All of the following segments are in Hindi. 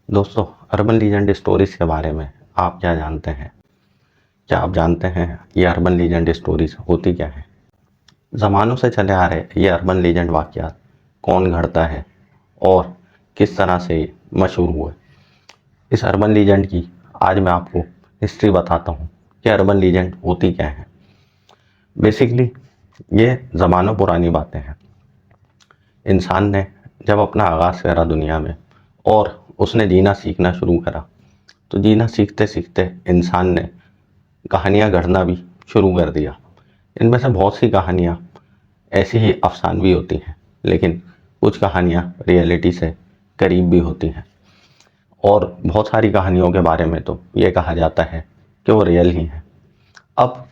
दोस्तों, अर्बन लीजेंड स्टोरीज के बारे में आप क्या जानते हैं? क्या आप जानते हैं ये अर्बन लीजेंड स्टोरीज होती क्या है? ज़मानों से चले आ रहे ये अर्बन लीजेंड वाक़यात कौन घड़ता है और किस तरह से ये मशहूर हुए? इस अर्बन लीजेंड की आज मैं आपको हिस्ट्री बताता हूँ कि अर्बन लीजेंड होती क्या है। बेसिकली ये ज़मानों पुरानी बातें हैं। इंसान ने जब अपना आगाज़ करा दुनिया में और उसने जीना सीखना शुरू करा, तो जीना सीखते सीखते इंसान ने कहानियाँ गढ़ना भी शुरू कर दिया। इनमें से बहुत सी कहानियाँ ऐसी ही अफसानवी होती हैं, लेकिन कुछ कहानियाँ रियलिटी से करीब भी होती हैं और बहुत सारी कहानियों के बारे में तो ये कहा जाता है कि वो रियल ही हैं। अब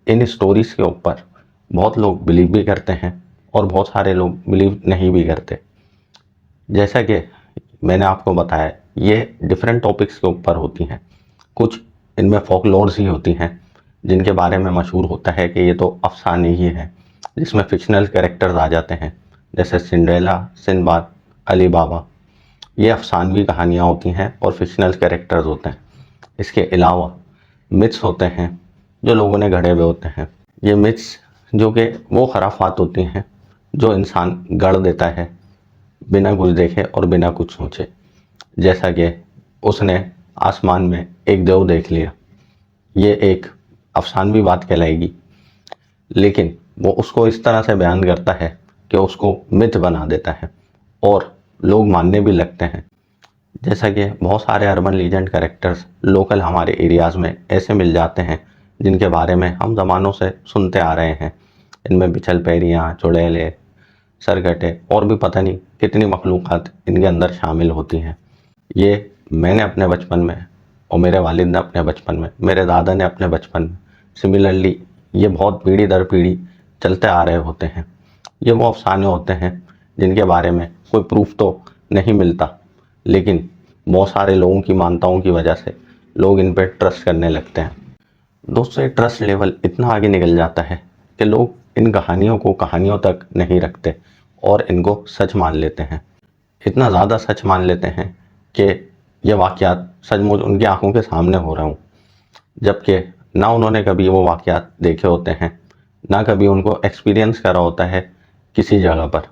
इन स्टोरीज़ के ऊपर बहुत लोग बिलीव भी करते हैं और बहुत सारे लोग बिलीव नहीं भी करते। जैसा कि मैंने आपको बताया, ये डिफरेंट टॉपिक्स के ऊपर होती हैं। कुछ इनमें फोकलोर्स ही होती हैं जिनके बारे में मशहूर होता है कि ये तो अफसाने ही है, जिसमें फिक्शनल कैरेक्टर्स आ जाते हैं जैसे सिंड्रेला, सिंदबाद, अली बाबा। ये अफसानवी कहानियाँ होती हैं और फिक्शनल कैरेक्टर्स होते हैं। इसके अलावा मिथ्स होते हैं जो लोगों ने गढ़े हुए होते हैं। ये मिथ्स जो कि वो खराफात होती हैं जो इंसान गढ़ देता है बिना कुछ देखे और बिना कुछ सोचे। जैसा कि उसने आसमान में एक देव देख लिया, ये एक अफसानवी बात कहलाएगी, लेकिन वो उसको इस तरह से बयान करता है कि उसको मिथ बना देता है और लोग मानने भी लगते हैं। जैसा कि बहुत सारे अर्बन लीजेंड कैरेक्टर्स लोकल हमारे एरियाज़ में ऐसे मिल जाते हैं जिनके बारे में हम ज़मानों से सुनते आ रहे हैं। इनमें बिछल पैरियाँ, चुड़ैले, सरगटे और भी पता नहीं कितनी मखलूक़ात इनके अंदर शामिल होती हैं। ये मैंने अपने बचपन में और मेरे वालिद ने अपने बचपन में, मेरे दादा ने अपने बचपन में, सिमिलरली ये बहुत पीढ़ी दर पीढ़ी चलते आ रहे होते हैं। ये वो अफसाने होते हैं जिनके बारे में कोई प्रूफ तो नहीं मिलता, लेकिन बहुत सारे लोगों की मान्यताओं की वजह से लोग इन पर ट्रस्ट करने लगते हैं। दोस्तों, ये ट्रस्ट लेवल इतना आगे निकल जाता है कि लोग इन कहानियों को कहानियों तक नहीं रखते और इनको सच मान लेते हैं। इतना ज़्यादा सच मान लेते हैं कि ये वाक़यात सचमुच उनकी आंखों के सामने हो रहा हूँ, जबकि ना उन्होंने कभी वो वाक़यात देखे होते हैं, ना कभी उनको एक्सपीरियंस करा होता है किसी जगह पर,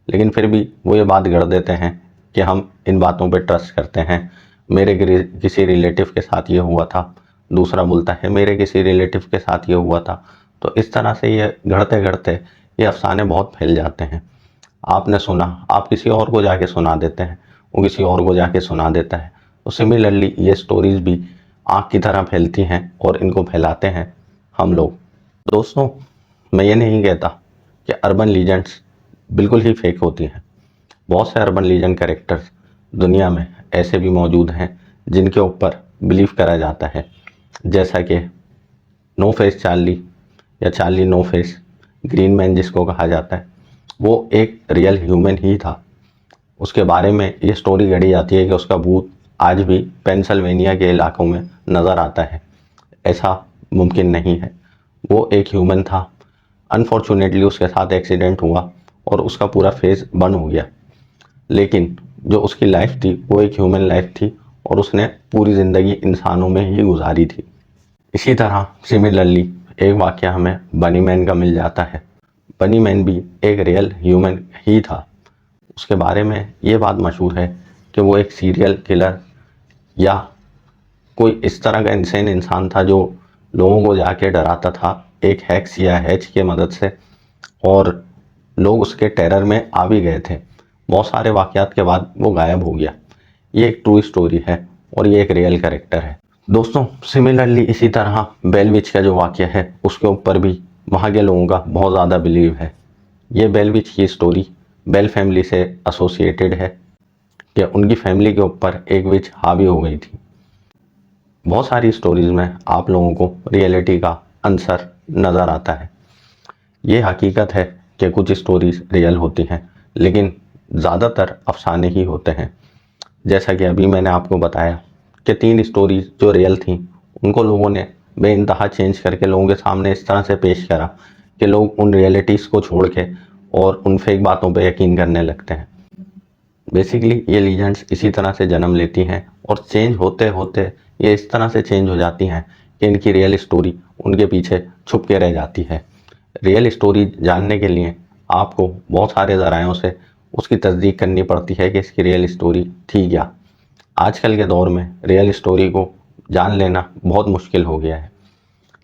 लेकिन फिर भी वो ये बात गढ़ देते हैं कि हम इन बातों पे ट्रस्ट करते हैं। मेरे किसी रिलेटिव के साथ ये हुआ था, दूसरा बोलता है मेरे किसी रिलेटिव के साथ ये हुआ था। तो इस तरह से ये गढ़ते गढ़ते ये अफसाने बहुत फैल जाते हैं। आपने सुना, आप किसी और को जाके सुना देते हैं, वो किसी और को जाके सुना देता है। तो सिमिलरली ये स्टोरीज़ भी आग की तरह फैलती हैं और इनको फैलाते हैं हम लोग। दोस्तों, मैं ये नहीं कहता कि अर्बन लीजेंड्स बिल्कुल ही फेक होती हैं। बहुत से अर्बन लीजेंड कैरेक्टर्स दुनिया में ऐसे भी मौजूद हैं जिनके ऊपर बिलीव करा जाता है, जैसा कि नो फेस चार्ली या Charlie no face, green man जिसको कहा जाता है, वो एक रियल ह्यूमन ही था। उसके बारे में ये स्टोरी गढ़ी जाती है कि उसका भूत आज भी पेंसिल्वेनिया के इलाकों में नज़र आता है। ऐसा मुमकिन नहीं है। वो एक ह्यूमन था। अनफॉर्चुनेटली उसके साथ एक्सीडेंट हुआ और उसका पूरा फेस बंद हो गया, लेकिन जो उसकी लाइफ थी वो एक ह्यूमन लाइफ थी और उसने पूरी ज़िंदगी इंसानों में ही गुजारी थी। इसी तरह सिमिलरली एक वाक़या हमें बनी मैन का मिल जाता है। बनी मैन भी एक रियल ह्यूमन ही था। उसके बारे में ये बात मशहूर है कि वो एक सीरियल किलर या कोई इस तरह का इंसान इंसान था जो लोगों को जाके डराता था एक हैक्स या हैच की मदद से, और लोग उसके टेरर में आ भी गए थे। बहुत सारे वाक़यात के बाद वो गायब हो गया। ये एक ट्रू स्टोरी है और ये एक रियल कैरेक्टर है। दोस्तों, सिमिलरली इसी तरह बेल विच का जो वाक़या है उसके ऊपर भी वहाँ के लोगों का बहुत ज़्यादा बिलीव है। ये बेल विच की स्टोरी बेल फैमिली से एसोसिएटेड है कि उनकी फैमिली के ऊपर एक विच हावी हो गई थी। बहुत सारी स्टोरीज़ में आप लोगों को रियलिटी का आंसर नज़र आता है। ये हकीकत है कि कुछ स्टोरीज़ रियल होती हैं, लेकिन ज़्यादातर अफसाने ही होते हैं। जैसा कि अभी मैंने आपको बताया कि 3 स्टोरीज़ जो रियल थी उनको लोगों ने बेइंतहा चेंज करके लोगों के सामने इस तरह से पेश करा कि लोग उन रियलिटीज़ को छोड़ के और उन फेक बातों पे यकीन करने लगते हैं। बेसिकली ये लीजेंड्स इसी तरह से जन्म लेती हैं और चेंज होते होते ये इस तरह से चेंज हो जाती हैं कि इनकी रियल स्टोरी उनके पीछे छुप के रह जाती है। रियल स्टोरी जानने के लिए आपको बहुत सारे ज़रायों से उसकी तस्दीक करनी पड़ती है कि इसकी रियल स्टोरी थी क्या। आजकल के दौर में रियल स्टोरी को जान लेना बहुत मुश्किल हो गया है।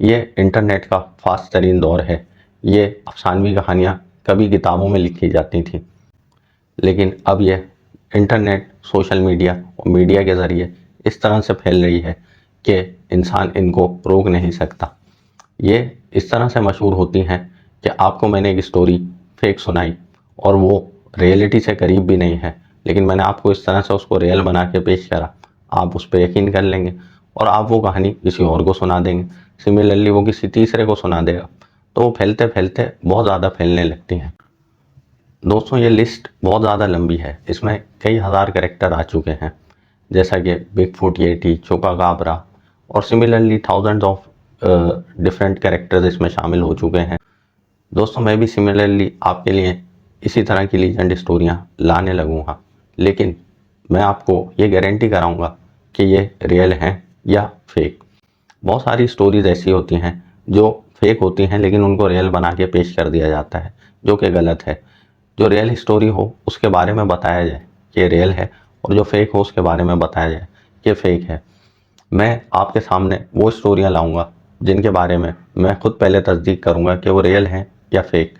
ये इंटरनेट का फास्ट तरीन दौर है। ये अफसानवी कहानियाँ कभी किताबों में लिखी जाती थी, लेकिन अब ये इंटरनेट, सोशल मीडिया और मीडिया के ज़रिए इस तरह से फैल रही है कि इंसान इनको रोक नहीं सकता। ये इस तरह से मशहूर होती हैं कि आपको मैंने एक स्टोरी फेक सुनाई और वो रियलिटी से करीब भी नहीं है, लेकिन मैंने आपको इस तरह से उसको रियल बना के पेश करा, आप उस पर यकीन कर लेंगे और आप वो कहानी किसी और को सुना देंगे। सिमिलरली वो किसी तीसरे को सुना देगा, तो वो फैलते फैलते बहुत ज़्यादा फैलने लगती हैं। दोस्तों, ये लिस्ट बहुत ज़्यादा लंबी है, इसमें कई हज़ार कैरेक्टर आ चुके हैं, जैसा कि बिग फुट येटी, चोकाकाब्रा और similarly thousands of different characters इसमें शामिल हो चुके हैं। दोस्तों, मैं भी सिमिलरली आपके लिए इसी तरह की लीजेंड स्टोरियाँ लाने लगूंगा, लेकिन मैं आपको ये गारंटी कराऊंगा कि ये रियल हैं या फेक। बहुत सारी स्टोरीज ऐसी होती हैं जो फेक होती हैं, लेकिन उनको रियल बना के पेश कर दिया जाता है, जो कि गलत है। जो रियल स्टोरी हो उसके बारे में बताया जाए कि रियल है, और जो फेक हो उसके बारे में बताया जाए कि फेक है। मैं आपके सामने वो स्टोरियाँ लाऊंगा जिनके बारे में मैं खुद पहले तस्दीक करूंगा कि वो रियल हैं या फेक।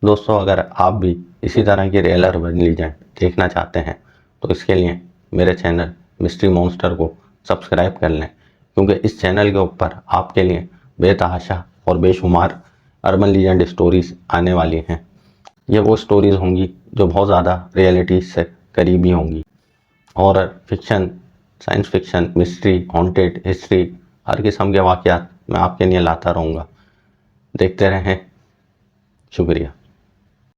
दोस्तों, अगर आप भी इसी तरह की रियल अर्बन लीजेंड देखना चाहते हैं तो इसके लिए मेरे चैनल मिस्ट्री मॉन्स्टर को सब्सक्राइब कर लें, क्योंकि इस चैनल के ऊपर आपके लिए बेतहाशा और बेशुमार अर्बन लीजेंड स्टोरीज आने वाली हैं। ये वो स्टोरीज होंगी जो बहुत ज़्यादा रियलिटी से करीबी होंगी। Horror, fiction, science fiction, mystery, haunted, history, हर किस्म के वाक़यात मैं आपके लिए लाता रहूँगा। देखते रहें। शुक्रिया।